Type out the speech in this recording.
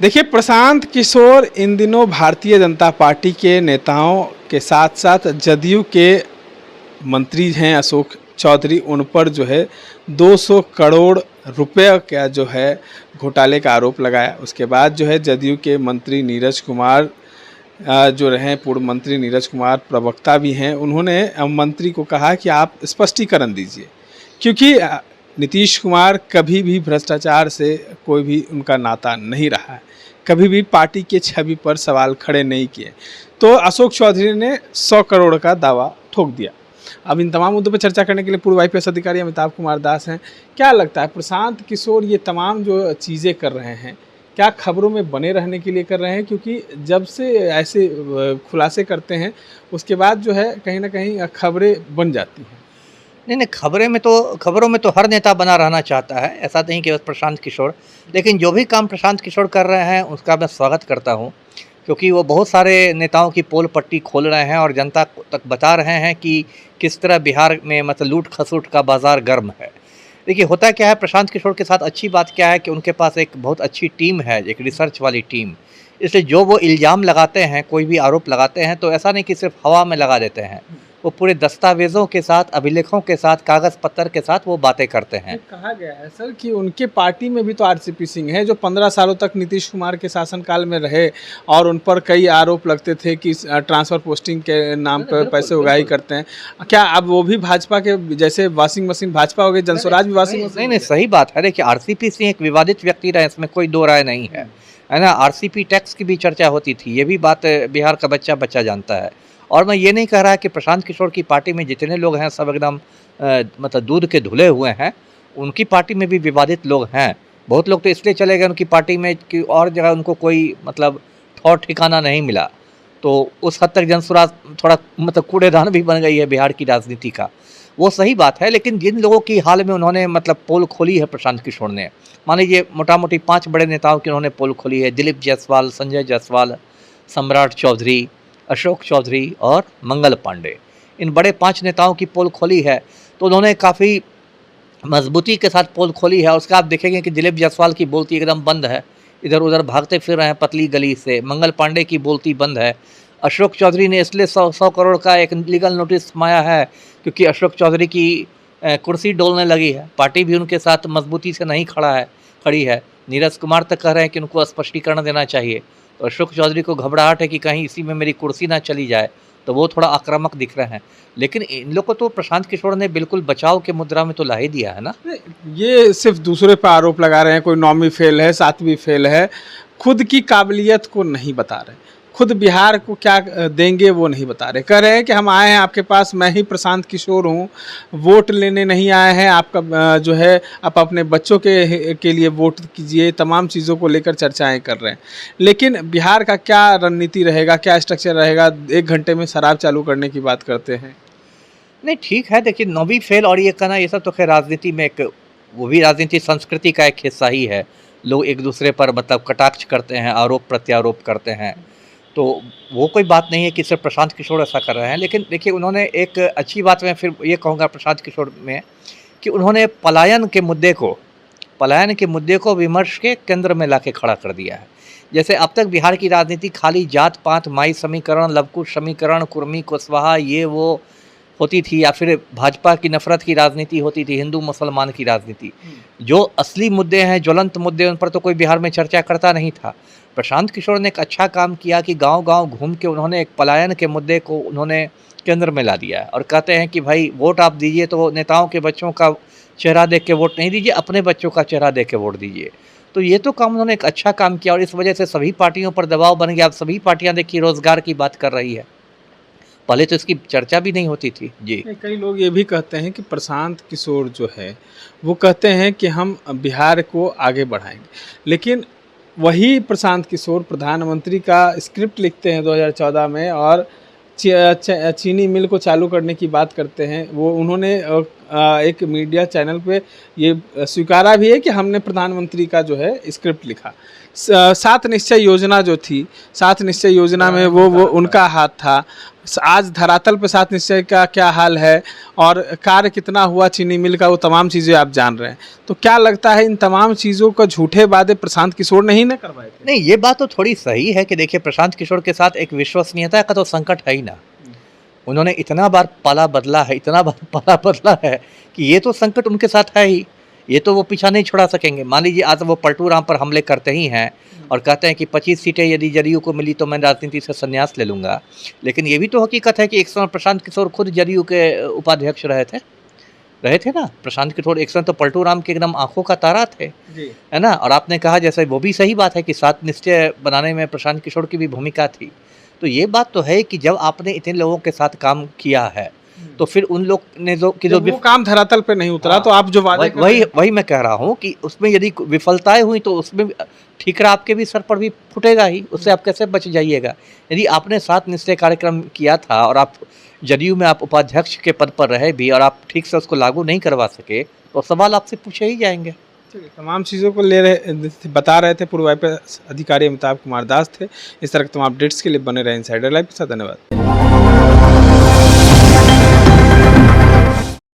देखिए, प्रशांत किशोर इन दिनों भारतीय जनता पार्टी के नेताओं के साथ साथ जदयू के मंत्री हैं अशोक चौधरी, उन पर जो है 200 करोड़ रुपए का जो है घोटाले का आरोप लगाया। उसके बाद जो है जदयू के मंत्री नीरज कुमार जो रहे, पूर्व मंत्री नीरज कुमार प्रवक्ता भी हैं, उन्होंने मंत्री को कहा कि आप स्पष्टीकरण दीजिए, क्योंकि नीतीश कुमार कभी भी भ्रष्टाचार से कोई भी उनका नाता नहीं रहा है, कभी भी पार्टी के छवि पर सवाल खड़े नहीं किए। तो अशोक चौधरी ने 100 करोड़ का दावा ठोक दिया। अब इन तमाम मुद्दों पर चर्चा करने के लिए पूर्व IPS अधिकारी अमिताभ कुमार दास हैं। क्या लगता है, प्रशांत किशोर ये तमाम जो चीज़ें कर रहे हैं, क्या खबरों में बने रहने के लिए कर रहे हैं? क्योंकि जब से ऐसे खुलासे करते हैं उसके बाद जो है कहीं ना कहीं खबरें बन जाती हैं। नहीं, खबरों में तो हर नेता बना रहना चाहता है, ऐसा नहीं कि बस प्रशांत किशोर। लेकिन जो भी काम प्रशांत किशोर कर रहे हैं उसका मैं स्वागत करता हूँ, क्योंकि वो बहुत सारे नेताओं की पोल पट्टी खोल रहे हैं और जनता तक बता रहे हैं कि किस तरह बिहार में मतलब लूट खसूट का बाज़ार गर्म है। देखिए, होता क्या है, प्रशांत किशोर के साथ अच्छी बात क्या है कि उनके पास एक बहुत अच्छी टीम है, एक रिसर्च वाली टीम। इसलिए जो वो इल्ज़ाम लगाते हैं, कोई भी आरोप लगाते हैं, तो ऐसा नहीं कि सिर्फ हवा में लगा देते हैं, वो पूरे दस्तावेज़ों के साथ, अभिलेखों के साथ, कागज़ पत्तर के साथ वो बातें करते हैं। कहा गया है सर कि उनके पार्टी में भी तो RCP सिंह है, जो 15 सालों तक नीतीश कुमार के शासनकाल में रहे और उन पर कई आरोप लगते थे कि ट्रांसफ़र पोस्टिंग के नाम पर पैसे उगाही करते हैं। क्या अब वो भी भाजपा के जैसे वॉशिंग मशीन भाजपा हो गई, जनस्वराज भी वॉशिंग मशीन? नहीं, सही बात है। देखिए, RCP सिंह एक विवादित व्यक्ति रहे, इसमें कोई दो राय नहीं है, है ना? RCP टैक्स की भी चर्चा होती थी, ये भी बात बिहार का बच्चा जानता है। और मैं ये नहीं कह रहा कि प्रशांत किशोर की पार्टी में जितने लोग हैं सब एकदम मतलब दूध के धुले हुए हैं। उनकी पार्टी में भी विवादित लोग हैं। बहुत लोग तो इसलिए चले गए उनकी पार्टी में कि और जगह उनको कोई मतलब ठौर ठिकाना नहीं मिला। तो उस हद तक जनसुराज थोड़ा मतलब कूड़ेदान भी बन गई है बिहार की राजनीति का। वो सही बात है, लेकिन जिन लोगों की हाल में उन्होंने मतलब पोल खोली है प्रशांत किशोर ने, मान लीजिए मोटा-मोटी 5 बड़े नेताओं की उन्होंने पोल खोली है। दिलीप जायसवाल, संजय जायसवाल, सम्राट चौधरी, अशोक चौधरी और मंगल पांडे, इन बड़े 5 नेताओं की पोल खोली है। तो उन्होंने काफ़ी मजबूती के साथ पोल खोली है। और उसका आप देखेंगे कि दिलीप जायसवाल की बोलती एकदम बंद है, इधर उधर भागते फिर रहे हैं पतली गली से। मंगल पांडे की बोलती बंद है। अशोक चौधरी ने इसलिए 100 करोड़ का एक लीगल नोटिस माया है क्योंकि अशोक चौधरी की कुर्सी डोलने लगी है। पार्टी भी उनके साथ मजबूती से नहीं खड़ी है। नीरज कुमार तक कह रहे हैं कि उनको स्पष्टीकरण देना चाहिए। तो अशोक चौधरी को घबराहट है कि कहीं इसी में मेरी कुर्सी ना चली जाए, तो वो थोड़ा आक्रामक दिख रहे हैं। लेकिन इन लोग को तो प्रशांत किशोर ने बिल्कुल बचाव के मुद्रा में तो ला ही दिया है ना। ये सिर्फ दूसरे पर आरोप लगा रहे हैं, कोई 9वीं फेल है, 7वीं फेल है, खुद की काबिलियत को नहीं बता रहे, खुद बिहार को क्या देंगे वो नहीं बता रहे। कह रहे हैं कि हम आए हैं आपके पास, मैं ही प्रशांत किशोर हूँ, वोट लेने नहीं आए हैं, आपका जो है आप अपने बच्चों के लिए वोट कीजिए, तमाम चीज़ों को लेकर चर्चाएं कर रहे हैं। लेकिन बिहार का क्या रणनीति रहेगा, क्या स्ट्रक्चर रहेगा? 1 घंटे में शराब चालू करने की बात करते हैं। नहीं, ठीक है, देखिए 9वीं फेल और ये कहना, ये सब तो खैर राजनीति में एक वो भी राजनीति संस्कृति का एक हिस्सा ही है। लोग एक दूसरे पर मतलब कटाक्ष करते हैं, आरोप प्रत्यारोप करते हैं, तो वो कोई बात नहीं है कि सिर्फ प्रशांत किशोर ऐसा कर रहे हैं। लेकिन देखिए, उन्होंने एक अच्छी बात मैं फिर ये कहूँगा प्रशांत किशोर में कि उन्होंने पलायन के मुद्दे को विमर्श के केंद्र में लाके खड़ा कर दिया है। जैसे अब तक बिहार की राजनीति खाली जात पात, माई समीकरण, लवकुश समीकरण, कुर्मी कुशवाहा ये वो होती थी, या फिर भाजपा की नफरत की राजनीति होती थी, हिंदू मुसलमान की राजनीति। जो असली मुद्दे हैं, ज्वलंत मुद्दे, उन पर तो कोई बिहार में चर्चा करता नहीं था। प्रशांत किशोर ने एक अच्छा काम किया कि गांव-गांव घूम के उन्होंने एक पलायन के मुद्दे को उन्होंने केंद्र में ला दिया है और कहते हैं कि भाई वोट आप दीजिए तो नेताओं के बच्चों का चेहरा देख के वोट नहीं दीजिए, अपने बच्चों का चेहरा देख के वोट दीजिए। तो ये तो काम उन्होंने एक अच्छा काम किया और इस वजह से सभी पार्टियों पर दबाव बन गया। अब सभी पार्टियां देखिए रोजगार की बात कर रही है, पहले तो इसकी चर्चा भी नहीं होती थी। जी, कई लोग ये भी कहते हैं कि प्रशांत किशोर जो है वो कहते हैं कि हम बिहार को आगे बढ़ाएंगे, लेकिन वही प्रशांत किशोर प्रधानमंत्री का स्क्रिप्ट लिखते हैं 2014 में और चीनी मिल को चालू करने की बात करते हैं। वो उन्होंने एक मीडिया चैनल पे ये स्वीकारा भी है कि हमने प्रधानमंत्री का जो है स्क्रिप्ट लिखा। 7 निश्चय योजना जो थी, 7 निश्चय योजना में वो उनका हाथ था। आज धरातल पे 7 निश्चय का क्या हाल है और कार्य कितना हुआ चीनी मिल का, वो तमाम चीज़ें आप जान रहे हैं। तो क्या लगता है इन तमाम चीज़ों का झूठे वादे प्रशांत किशोर ने ही न करवाए थे? नहीं, ये बात तो थोड़ी सही है कि देखिए प्रशांत किशोर के साथ एक विश्वसनीयता का तो संकट है ही ना। उन्होंने इतना बार पाला बदला है, इतना बार पाला बदला है कि ये तो संकट उनके साथ है ही। ये तो वो पीछा नहीं छुड़ा सकेंगे। मान लीजिए आज वो पलटू राम पर हमले करते ही हैं और कहते हैं कि 25 सीटें यदि जदयू को मिली तो मैं राजनीति से संन्यास ले लूँगा। लेकिन ये भी तो हकीकत है कि एक समय प्रशांत किशोर खुद जदयू के उपाध्यक्ष रहे थे ना। प्रशांत किशोर एक समय तो पलटू राम के एकदम आंखों का तारा थे, है ना। और आपने कहा जैसे वो भी सही बात है कि 7 निश्चय बनाने में प्रशांत किशोर की भी भूमिका थी। तो ये बात तो है कि जब आपने इतने लोगों के साथ काम किया है तो फिर उन लोग ने जो वो काम धरातल पे नहीं उतरा, तो आप जो वादे वही मैं कह रहा हूँ कि उसमें यदि विफलताएं हुई तो उसमें ठीकरा आपके भी सर पर भी फूटेगा ही। उससे आप कैसे बच जाइएगा? यदि आपने 7 निश्चय कार्यक्रम किया था और आप जदयू में आप उपाध्यक्ष के पद पर रहे भी और आप ठीक से उसको लागू नहीं करवा सके तो सवाल आपसे पूछे ही जाएंगे। तमाम चीज़ों को बता रहे थे पूर्व आईपीएस अधिकारी अमिताभ कुमार दास थे। इस तरह के तमाम अपडेट्स के लिए बने रहे इनसाइडर लाइव के साथ। धन्यवाद।